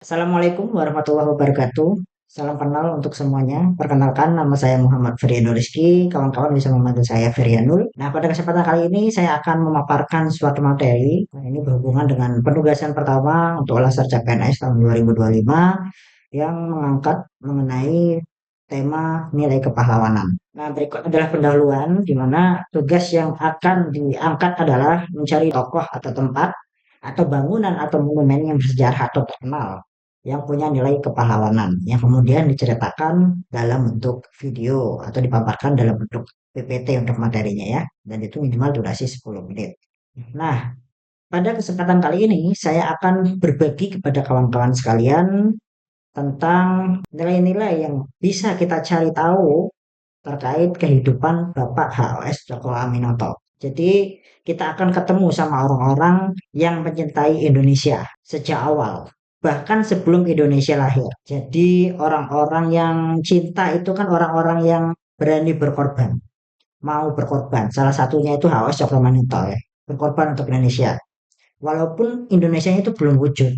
Assalamualaikum warahmatullahi wabarakatuh. Salam kenal untuk semuanya. Perkenalkan, nama saya Muhammad Ferianul Rizky. Kawan-kawan bisa memanggil saya Ferianul. Nah, pada kesempatan kali ini saya akan memaparkan suatu materi. Nah, ini berhubungan dengan penugasan pertama untuk Laser CPNS tahun 2025 yang mengangkat mengenai tema nilai kepahlawanan. Nah, berikut adalah pendahuluan di mana tugas yang akan diangkat adalah mencari tokoh atau tempat atau bangunan atau monumen yang bersejarah atau terkenal yang punya nilai kepahlawanan yang kemudian diceritakan dalam bentuk video atau dipaparkan dalam bentuk PPT untuk materinya ya, dan itu minimal durasi 10 menit. Nah, pada kesempatan kali ini saya akan berbagi kepada kawan-kawan sekalian tentang nilai-nilai yang bisa kita cari tahu terkait kehidupan Bapak HOS Cokro Aminoto. Jadi kita akan ketemu sama orang-orang yang mencintai Indonesia sejak awal, bahkan sebelum Indonesia lahir. Jadi orang-orang yang cinta itu kan orang-orang yang berani berkorban, mau berkorban. Salah satunya itu HOS Cokro Aminoto ya, berkorban untuk Indonesia. Walaupun Indonesia itu belum wujud,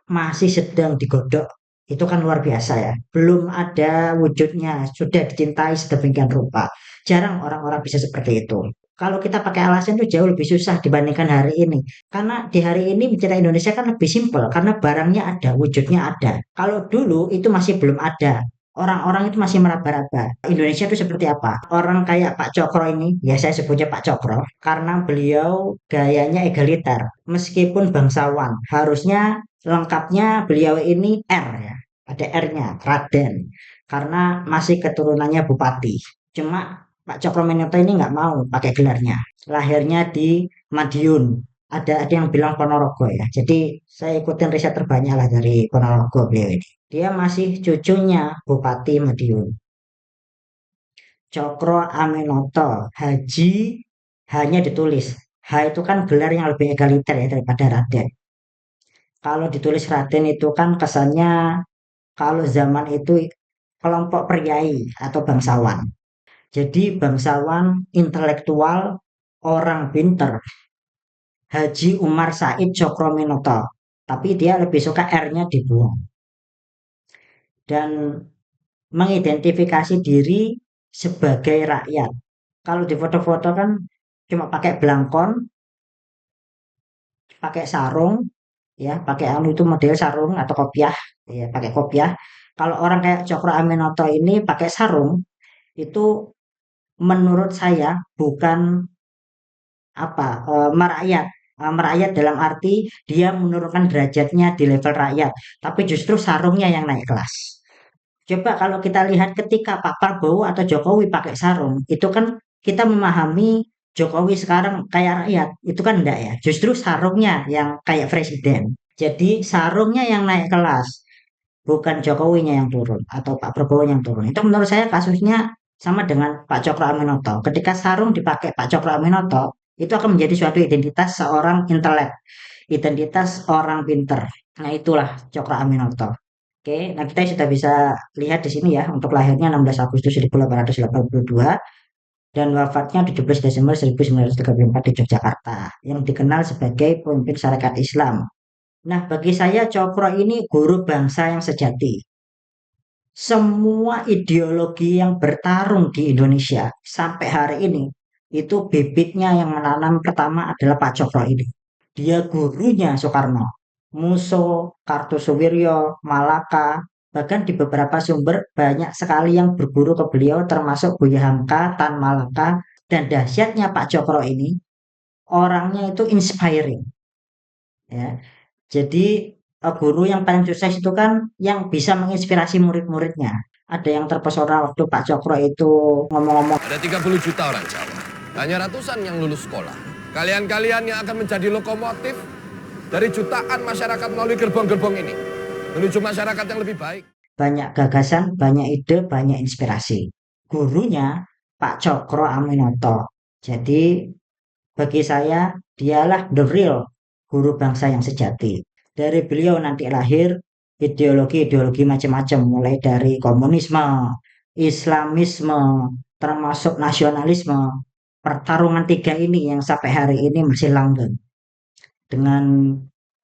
masih sedang digodok. Itu kan luar biasa ya. Belum ada wujudnya, sudah dicintai sedemikian rupa. Jarang orang-orang bisa seperti itu. Kalau kita pakai alasan itu jauh lebih susah dibandingkan hari ini. Karena di hari ini mencintai Indonesia kan lebih simpel. Karena barangnya ada, wujudnya ada. Kalau dulu itu masih belum ada. Orang-orang itu masih meraba-raba. Indonesia itu seperti apa? Orang kayak Pak Cokro ini, ya saya sebutnya Pak Cokro, karena beliau gayanya egaliter. Meskipun bangsawan, harusnya lengkapnya beliau ini R ya, ada R-nya, Raden, karena masih keturunannya bupati. Cuma Pak Cokroaminoto ini nggak mau pakai gelarnya. Lahirnya di Madiun. Ada yang bilang Ponorogo ya. Jadi saya ikutin riset terbanyak lah dari Ponorogo beliau ini. Dia masih cucunya Bupati Madiun. Cokro Aminoto, Haji hanya ditulis. H itu kan gelar yang lebih egaliter ya daripada Raden. Kalau ditulis Raden itu kan kesannya kalau zaman itu kelompok priai atau bangsawan. Jadi bangsawan, intelektual, orang pinter. Haji Umar Said Cokroaminoto. Tapi dia lebih suka R-nya dibuang. Dan mengidentifikasi diri sebagai rakyat. Kalau di foto-foto kan cuma pakai belangkon, pakai sarung, ya pakai anu itu model sarung atau kopiah, ya pakai kopiah. Kalau orang kayak Cokro Aminoto ini pakai sarung, itu menurut saya bukan apa merakyat. Merakyat dalam arti dia menurunkan derajatnya di level rakyat, tapi justru sarungnya yang naik kelas. Coba kalau kita lihat ketika Pak Prabowo atau Jokowi pakai sarung, itu kan kita memahami Jokowi sekarang kayak rakyat, itu kan enggak ya. Justru sarungnya yang kayak presiden. Jadi sarungnya yang naik kelas, bukan Jokowinya yang turun atau Pak Prabowo yang turun. Itu menurut saya kasusnya sama dengan Pak Cokro Aminoto. Ketika sarung dipakai Pak Cokro Aminoto, itu akan menjadi suatu identitas seorang intelek, identitas orang pinter. Nah, itulah Cokro Aminoto. Oke, nah kita sudah bisa lihat di sini ya, untuk lahirnya 16 Agustus 1882 dan wafatnya 17 Desember 1934 di Yogyakarta, yang dikenal sebagai pemimpin syarikat Islam. Nah, bagi saya Cokro ini guru bangsa yang sejati. Semua ideologi yang bertarung di Indonesia sampai hari ini, itu bibitnya yang menanam pertama adalah Pak Cokro ini. Dia gurunya Soekarno, Musso, Kartosuwiryo, Malaka, bahkan di beberapa sumber banyak sekali yang berguru ke beliau termasuk Buya Hamka, Tan Malaka, dan dahsyatnya Pak Cokro ini, orangnya itu inspiring. Ya. Jadi guru yang paling sukses itu kan yang bisa menginspirasi murid-muridnya. Ada yang terpesona waktu Pak Cokro itu ngomong-ngomong. Ada 30 juta orang Jawa. Hanya ratusan yang lulus sekolah. Kalian-kalian yang akan menjadi lokomotif dari jutaan masyarakat melalui gerbong-gerbong ini. Menuju masyarakat yang lebih baik. Banyak gagasan, banyak ide, banyak inspirasi. Gurunya Pak Cokro Aminoto. Jadi bagi saya dialah the real guru bangsa yang sejati. Dari beliau nanti lahir ideologi-ideologi macam-macam, mulai dari komunisme, Islamisme, termasuk nasionalisme. Pertarungan tiga ini yang sampai hari ini masih langgeng dengan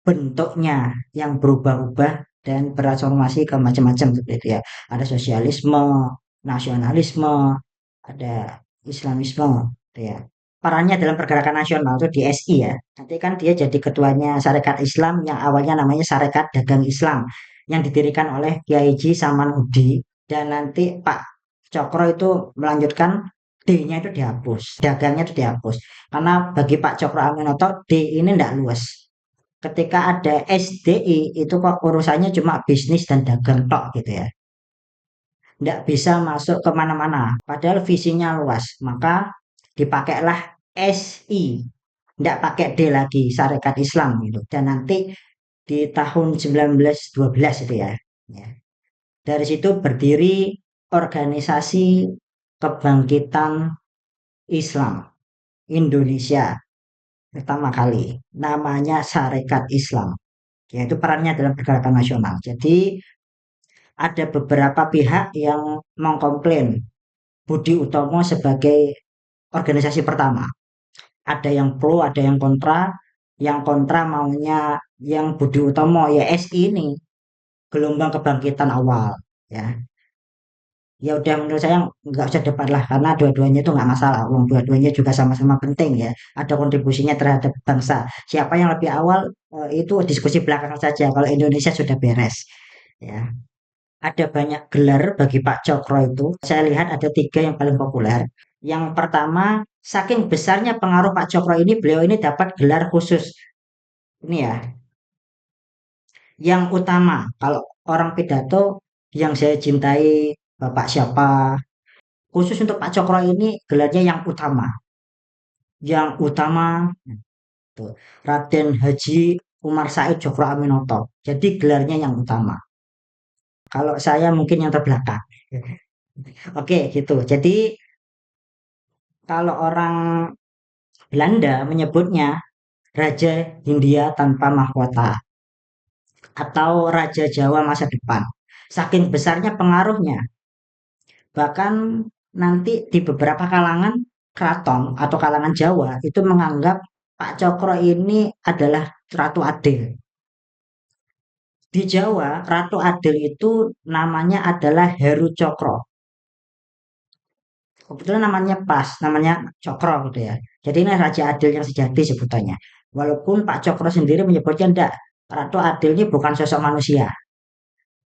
bentuknya yang berubah-ubah, dan bertransformasi ke macam-macam seperti itu ya. Ada sosialisme, nasionalisme, ada Islamisme, gitu ya. Perannya dalam pergerakan nasional itu di SI ya. Nanti kan dia jadi ketuanya Sarekat Islam yang awalnya namanya Sarekat Dagang Islam yang didirikan oleh Kiai Haji Samanhudi, dan nanti Pak Cokro itu melanjutkan D-nya itu dihapus, dagangnya itu dihapus. Karena bagi Pak Cokro Aminoto D ini tidak luas. Ketika ada SDI itu kok urusannya cuma bisnis dan dagang tok gitu ya. Tidak bisa masuk kemana-mana. Padahal visinya luas. Maka dipakailah SI. Tidak pakai D lagi, Sarekat Islam gitu. Dan nanti di tahun 1912 itu ya. Ya. Dari situ berdiri organisasi kebangkitan Islam Indonesia pertama kali. Namanya Sarekat Islam. Yaitu perannya dalam pergerakan nasional. Jadi ada beberapa pihak yang mengkomplain Budi Utomo sebagai organisasi pertama. Ada yang pro, ada yang kontra. Yang kontra maunya yang Budi Utomo ya SI ini gelombang kebangkitan awal ya. Ya udah menurut saya nggak usah debat lah karena dua-duanya itu nggak masalah. Wong dua-duanya juga sama-sama penting ya. Ada kontribusinya terhadap bangsa. Siapa yang lebih awal itu diskusi belakangan saja. Kalau Indonesia sudah beres ya. Ada banyak gelar bagi Pak Cokro itu. Saya lihat ada tiga yang paling populer. Yang pertama, saking besarnya pengaruh Pak Cokro ini, beliau ini dapat gelar khusus. Ini ya, yang utama. Kalau orang pidato yang saya cintai, Bapak siapa, khusus untuk Pak Cokro ini gelarnya yang utama. Yang utama, tuh, Raden Haji Umar Said Djokro Aminoto. Jadi gelarnya yang utama. Kalau saya mungkin yang terbelakang. Oke, gitu. Jadi kalau orang Belanda menyebutnya Raja Hindia tanpa mahkota atau Raja Jawa masa depan. Saking besarnya pengaruhnya, bahkan nanti di beberapa kalangan keraton atau kalangan Jawa itu menganggap Pak Cokro ini adalah Ratu Adil. Di Jawa, Ratu Adil itu namanya adalah Heru Cokro. Kebetulan namanya pas, namanya Cokro gitu ya. Jadi ini Raja Adil yang sejati sebutannya. Walaupun Pak Cokro sendiri menyebutnya enggak, Ratu Adil ini bukan sosok manusia.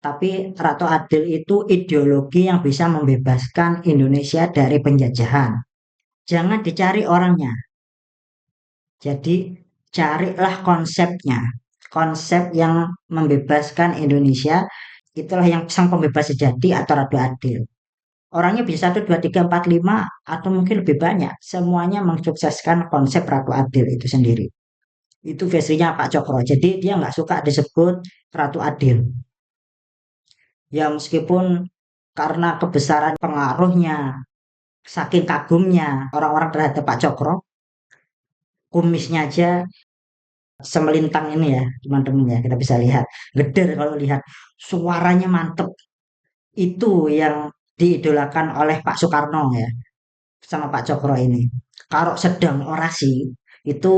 Tapi Ratu Adil itu ideologi yang bisa membebaskan Indonesia dari penjajahan. Jangan dicari orangnya. Jadi carilah konsepnya. Konsep yang membebaskan Indonesia itulah yang sang pembebas sejati atau Ratu Adil. Orangnya bisa satu, dua, tiga, empat, lima, atau mungkin lebih banyak. Semuanya mensukseskan konsep Ratu Adil itu sendiri. Itu versinya Pak Cokro. Jadi dia nggak suka disebut Ratu Adil. Ya meskipun karena kebesaran pengaruhnya, saking kagumnya orang-orang terhadap Pak Cokro, kumisnya aja semelintang ini ya teman-teman ya, kita bisa lihat. Geder kalau lihat, suaranya mantep. Itu yang diidolakan oleh Pak Soekarno ya, sama Pak Cokro ini. Kalau sedang orasi, itu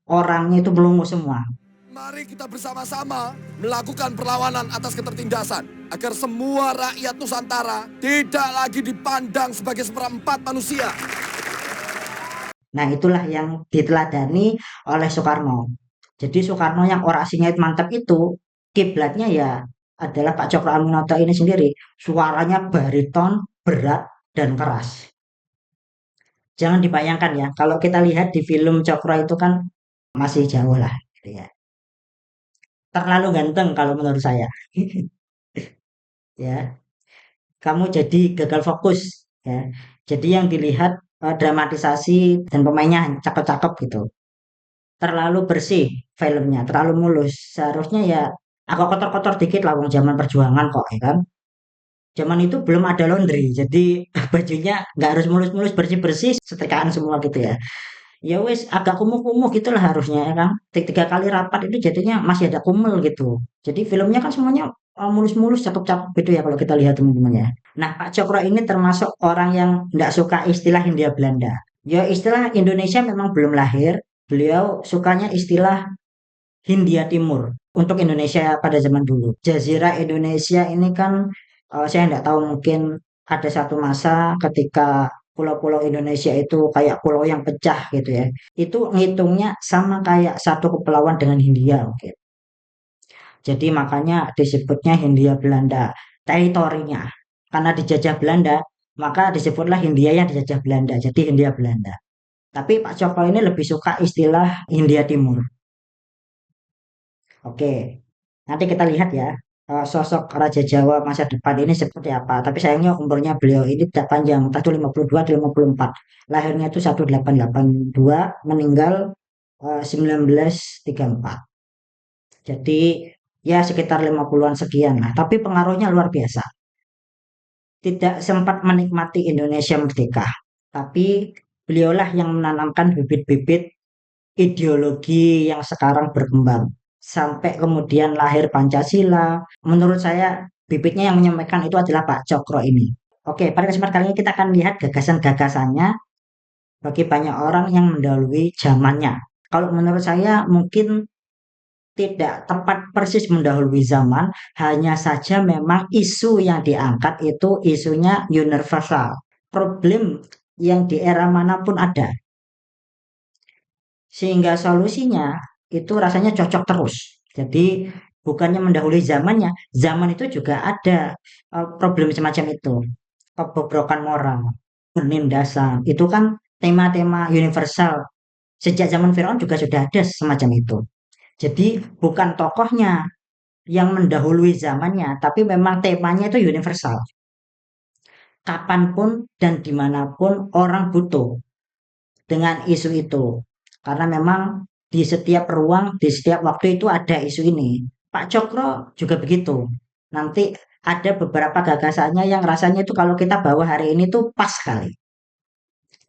orangnya itu melongo semua. Mari kita bersama-sama melakukan perlawanan atas ketertindasan agar semua rakyat Nusantara tidak lagi dipandang sebagai seperempat manusia. Nah, itulah yang diteladani oleh Soekarno. Jadi Soekarno yang orasinya mantap itu, kiblatnya ya adalah Pak Cokro Aminoto ini sendiri. Suaranya bariton, berat, dan keras. Jangan dibayangkan ya, kalau kita lihat di film Cokro itu kan masih jauh lah. Gitu ya. Terlalu ganteng kalau menurut saya. Ya, kamu jadi gagal fokus. Ya. Jadi yang dilihat dramatisasi dan pemainnya cakep-cakep gitu. Terlalu bersih filmnya, terlalu mulus. Seharusnya ya agak kotor-kotor dikit lah wong zaman perjuangan kok ya kan. Zaman itu belum ada laundry, jadi bajunya nggak harus mulus-mulus bersih-bersih, setrikaan semua gitu ya. Ya wes agak kumuh-kumuh gitulah harusnya ya kan. Tiga kali rapat itu jadinya masih ada kumel gitu. Jadi filmnya kan semuanya mulus-mulus, cakep-cakep gitu ya kalau kita lihat teman-teman ya. Nah, Pak Cokro ini termasuk orang yang nggak suka istilah Hindia Belanda. Ya istilah Indonesia memang belum lahir, beliau sukanya istilah Hindia Timur. untuk Indonesia pada zaman dulu. Jazirah Indonesia ini kan saya nggak tahu, mungkin ada satu masa ketika pulau-pulau Indonesia itu kayak pulau yang pecah gitu ya. Itu ngitungnya sama kayak satu kepulauan dengan Hindia. Oke. Jadi makanya disebutnya Hindia Belanda. Teritorinya. Karena dijajah Belanda, maka disebutlah Hindia yang dijajah Belanda. Jadi Hindia Belanda. Tapi Pak Cokro ini lebih suka istilah Hindia Timur. Oke, nanti kita lihat ya, sosok Raja Jawa masa depan ini seperti apa. Tapi sayangnya umurnya beliau ini tidak panjang, entah itu 52 atau 54. Lahirnya itu 1882, meninggal 1934. Jadi ya sekitar 50-an sekian lah. Tapi pengaruhnya luar biasa. Tidak sempat menikmati Indonesia merdeka, tapi beliaulah yang menanamkan bibit-bibit ideologi yang sekarang berkembang. Sampai kemudian lahir Pancasila. Menurut saya, bibitnya yang menyampaikan itu adalah Pak Cokro ini. Oke, pada kesempatan kali ini kita akan lihat gagasan-gagasannya bagi banyak orang yang mendahului zamannya. Kalau menurut saya mungkin tidak tepat persis mendahului zaman, hanya saja memang isu yang diangkat itu isunya universal. Problem yang di era manapun ada. Sehingga solusinya itu rasanya cocok terus. Jadi bukannya mendahului zamannya, zaman itu juga ada problem semacam itu. Kebobrokan moral, penindasan, itu kan tema-tema universal. Sejak zaman Firaun juga sudah ada semacam itu. Jadi bukan tokohnya yang mendahului zamannya, tapi memang temanya itu universal. Kapanpun dan dimanapun orang butuh dengan isu itu. Karena memang di setiap ruang, di setiap waktu itu ada isu ini. Pak Cokro juga begitu. Nanti ada beberapa gagasannya yang rasanya itu kalau kita bawa hari ini tuh pas sekali.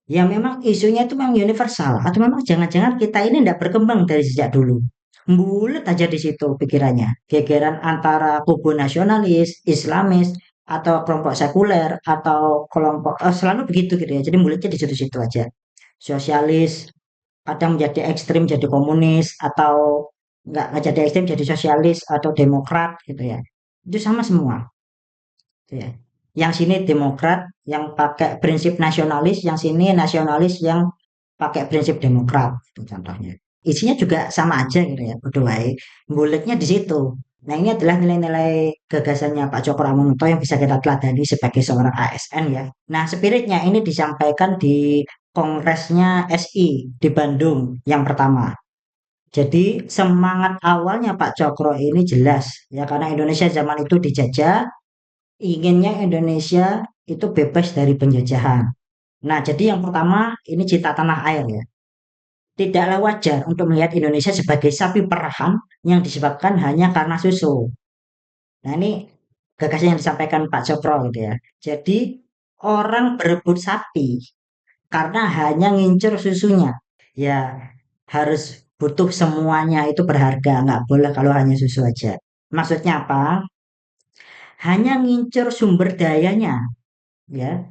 Ya memang isunya itu memang universal. Atau memang jangan-jangan kita ini tidak berkembang dari sejak dulu. Bulet aja di situ pikirannya. Gegeran antara kubu nasionalis, Islamis, atau kelompok sekuler, atau kelompok selalu begitu gitu ya. Jadi mulutnya di situ-situ aja. Sosialis, kadang menjadi ekstrim jadi komunis, atau nggak jadi ekstrim jadi sosialis atau demokrat gitu ya. Itu sama semua gitu ya. Yang sini demokrat yang pakai prinsip nasionalis, yang sini nasionalis yang pakai prinsip demokrat itu contohnya. Isinya juga sama aja gitu ya, berdua. Bulatnya di situ. Nah, ini adalah nilai-nilai gagasannya Pak Cokro Aminoto yang bisa kita teladani sebagai seorang ASN ya. Nah, spiritnya ini disampaikan di Kongresnya SI di Bandung yang pertama. Jadi semangat awalnya Pak Cokro ini jelas ya, karena Indonesia zaman itu dijajah, inginnya Indonesia itu bebas dari penjajahan. Nah, jadi yang pertama ini cinta tanah air ya. Tidaklah wajar untuk melihat Indonesia sebagai sapi perahan yang disebabkan hanya karena susu. Nah, ini gagasan yang disampaikan Pak Cokro gitu ya. Jadi orang berebut sapi karena hanya ngincer susunya. Ya, harus butuh semuanya itu berharga, nggak boleh kalau hanya susu aja. Maksudnya apa? Hanya ngincer sumber dayanya, ya.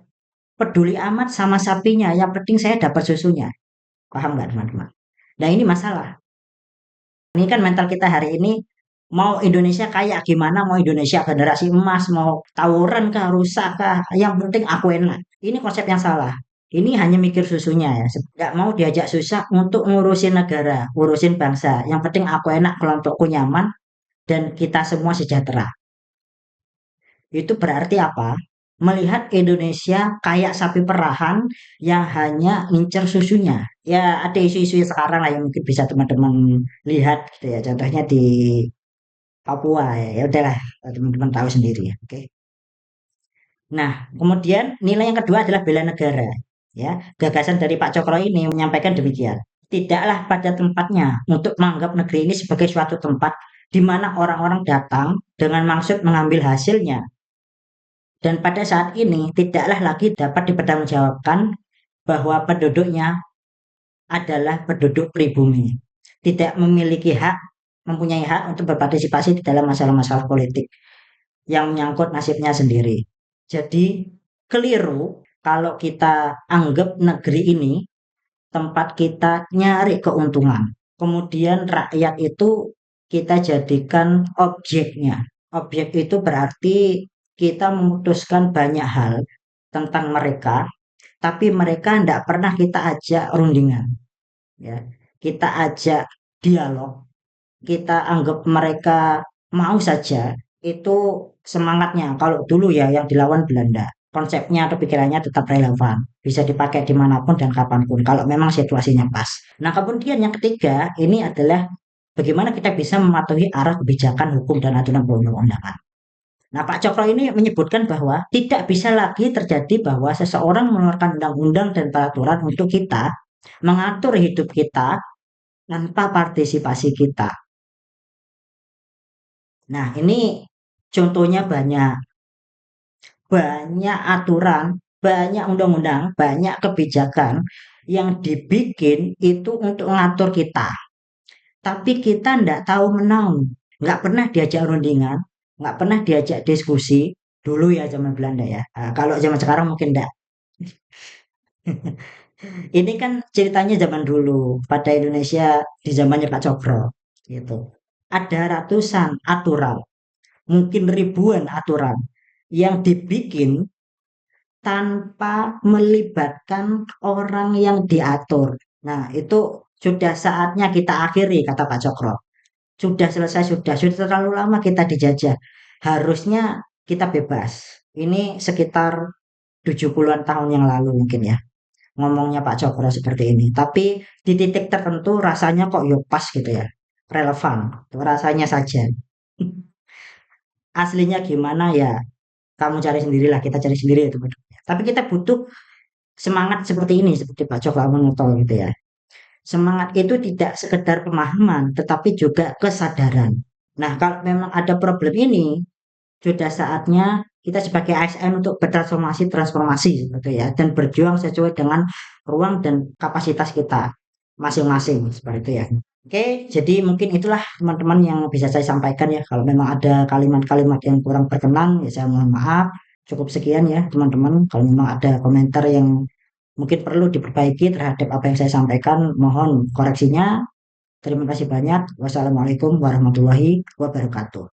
Peduli amat sama sapinya, yang penting saya dapat susunya. Paham nggak teman-teman? Nah ini masalah. Ini kan mental kita hari ini, mau Indonesia kayak gimana, mau Indonesia generasi emas, mau tawuran kah, rusak kah, yang penting aku enak. Ini konsep yang salah. Ini hanya mikir susunya ya. Nggak mau diajak susah untuk ngurusin negara, ngurusin bangsa. Yang penting aku enak, kelompokku nyaman, dan kita semua sejahtera. Itu berarti apa? Melihat Indonesia kayak sapi perahan yang hanya ngincer susunya. Ya ada isu-isu sekarang lah yang mungkin bisa teman-teman lihat gitu ya. Contohnya di Papua ya. Ya udahlah, teman-teman tahu sendiri ya. Oke. Nah, kemudian nilai yang kedua adalah bela negara. Ya, gagasan dari Pak Cokro ini menyampaikan demikian. Tidaklah pada tempatnya untuk menganggap negeri ini sebagai suatu tempat di mana orang-orang datang dengan maksud mengambil hasilnya. Dan pada saat ini tidaklah lagi dapat dipertanggungjawabkan bahwa penduduknya adalah penduduk pribumi. Tidak memiliki hak, mempunyai hak untuk berpartisipasi di dalam masalah-masalah politik yang menyangkut nasibnya sendiri. Jadi keliru kalau kita anggap negeri ini tempat kita nyari keuntungan. Kemudian rakyat itu kita jadikan objeknya. Objek itu berarti kita memutuskan banyak hal tentang mereka, tapi mereka tidak pernah kita ajak rundingan, ya. Kita ajak dialog, kita anggap mereka mau saja, itu semangatnya. Kalau dulu ya yang dilawan Belanda, konsepnya atau pikirannya tetap relevan, bisa dipakai dimanapun dan kapanpun, kalau memang situasinya pas. Nah, kemudian yang ketiga, ini adalah bagaimana kita bisa mematuhi arah kebijakan hukum dan aturan perundang-undangan. Nah, Pak Cokro ini menyebutkan bahwa tidak bisa lagi terjadi bahwa seseorang mengeluarkan undang-undang dan peraturan untuk kita, mengatur hidup kita tanpa partisipasi kita. Nah, ini contohnya banyak, banyak aturan, banyak undang-undang, banyak kebijakan yang dibikin itu untuk mengatur kita. Tapi kita ndak tahu menaung, nggak pernah diajak rundingan, nggak pernah diajak diskusi. Dulu ya zaman Belanda ya. Nah, kalau zaman sekarang mungkin ndak. Ini kan ceritanya zaman dulu pada Indonesia di zamannya Pak Cokro gitu. Ada ratusan aturan, mungkin ribuan aturan yang dibikin tanpa melibatkan orang yang diatur. Nah, itu sudah saatnya kita akhiri, kata Pak Cokro. Sudah selesai, sudah terlalu lama kita dijajah. Harusnya kita bebas. Ini sekitar 70-an tahun yang lalu mungkin ya. Ngomongnya Pak Cokro seperti ini. Tapi di titik tertentu rasanya kok yo pas gitu ya. Relevan. Rasanya saja. Aslinya gimana ya? Kamu cari sendirilah, kita cari sendiri itu. Tapi kita butuh semangat seperti ini, seperti Pak Cokro Aminoto gitu ya. Semangat itu tidak sekedar pemahaman, tetapi juga kesadaran. Nah, kalau memang ada problem ini, sudah saatnya kita sebagai ASN untuk bertransformasi gitu ya, dan berjuang sesuai dengan ruang dan kapasitas kita masing-masing seperti itu ya. Oke, jadi mungkin itulah teman-teman yang bisa saya sampaikan ya. Kalau memang ada kalimat-kalimat yang kurang berkenan, ya saya mohon maaf. Cukup sekian ya teman-teman. Kalau memang ada komentar yang mungkin perlu diperbaiki terhadap apa yang saya sampaikan, mohon koreksinya. Terima kasih banyak. Wassalamualaikum warahmatullahi wabarakatuh.